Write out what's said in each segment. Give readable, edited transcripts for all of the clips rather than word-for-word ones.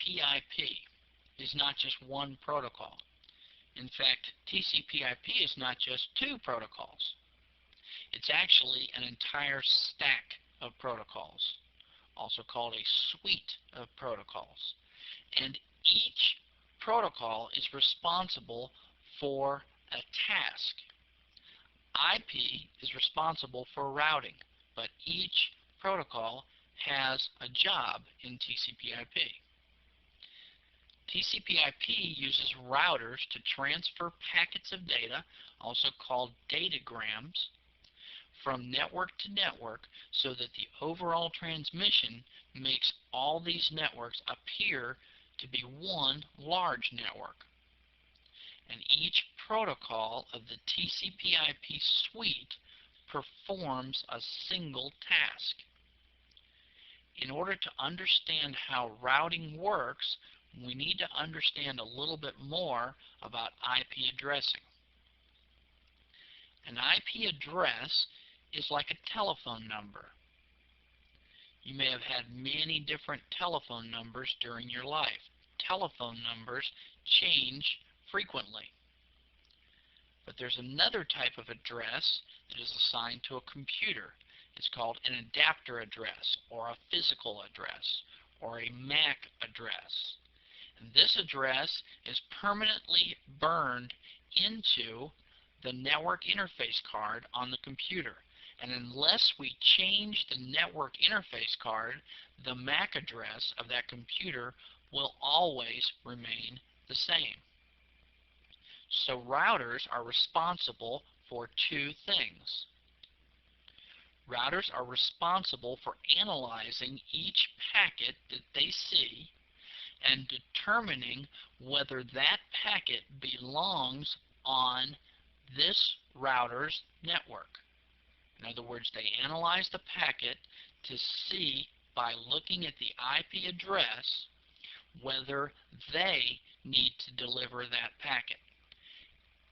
TCPIP is not just one protocol. In fact, TCPIP is not just two protocols. It's actually an entire stack of protocols, also called a suite of protocols. And each protocol is responsible for a task. IP is responsible for routing, but each protocol has a job in TCPIP. TCPIP uses routers to transfer packets of data, also called datagrams, from network to network so that the overall transmission makes all these networks appear to be one large network. And each protocol of the TCPIP suite performs a single task. In order to understand how routing works, we need to understand a little bit more about IP addressing. An IP address is like a telephone number. You may have had many different telephone numbers during your life. Telephone numbers change frequently. But there's another type of address that is assigned to a computer. It's called an adapter address, or a physical address, or a MAC address. And this address is permanently burned into the network interface card on the computer. And unless we change the network interface card, the MAC address of that computer will always remain the same. So routers are responsible for two things. Routers are responsible for analyzing each packet that they see and determining whether that packet belongs on this router's network. In other words, they analyze the packet to see, by looking at the IP address, whether they need to deliver that packet.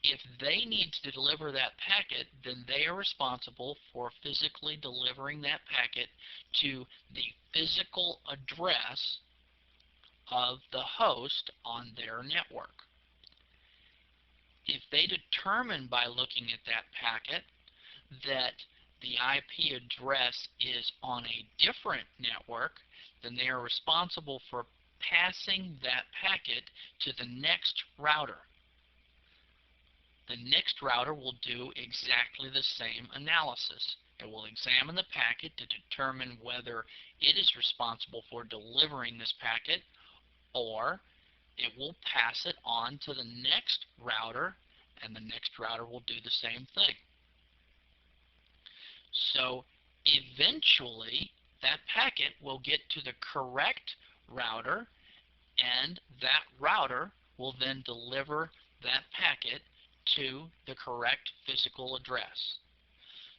If they need to deliver that packet, then they are responsible for physically delivering that packet to the physical address of the host on their network. If they determine by looking at that packet that the IP address is on a different network, then they are responsible for passing that packet to the next router. The next router will do exactly the same analysis. It will examine the packet to determine whether it is responsible for delivering this packet, or it will pass it on to the next router, and the next router will do the same thing. So eventually that packet will get to the correct router, and that router will then deliver that packet to the correct physical address.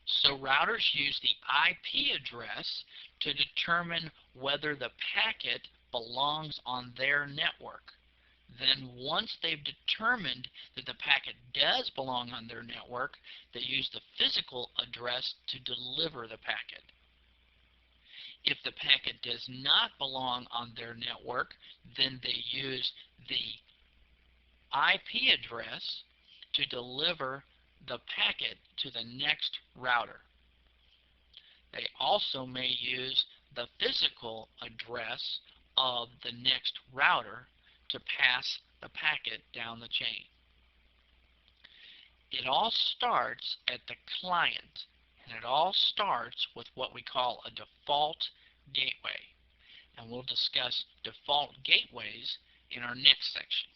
So routers use the IP address to determine whether the packet belongs on their network. Then once they've determined that the packet does belong on their network, they use the physical address to deliver the packet. If the packet does not belong on their network, then they use the IP address to deliver the packet to the next router. They also may use the physical address of the next router to pass the packet down the chain. It all starts at the client, and it all starts with what we call a default gateway. And we'll discuss default gateways in our next section.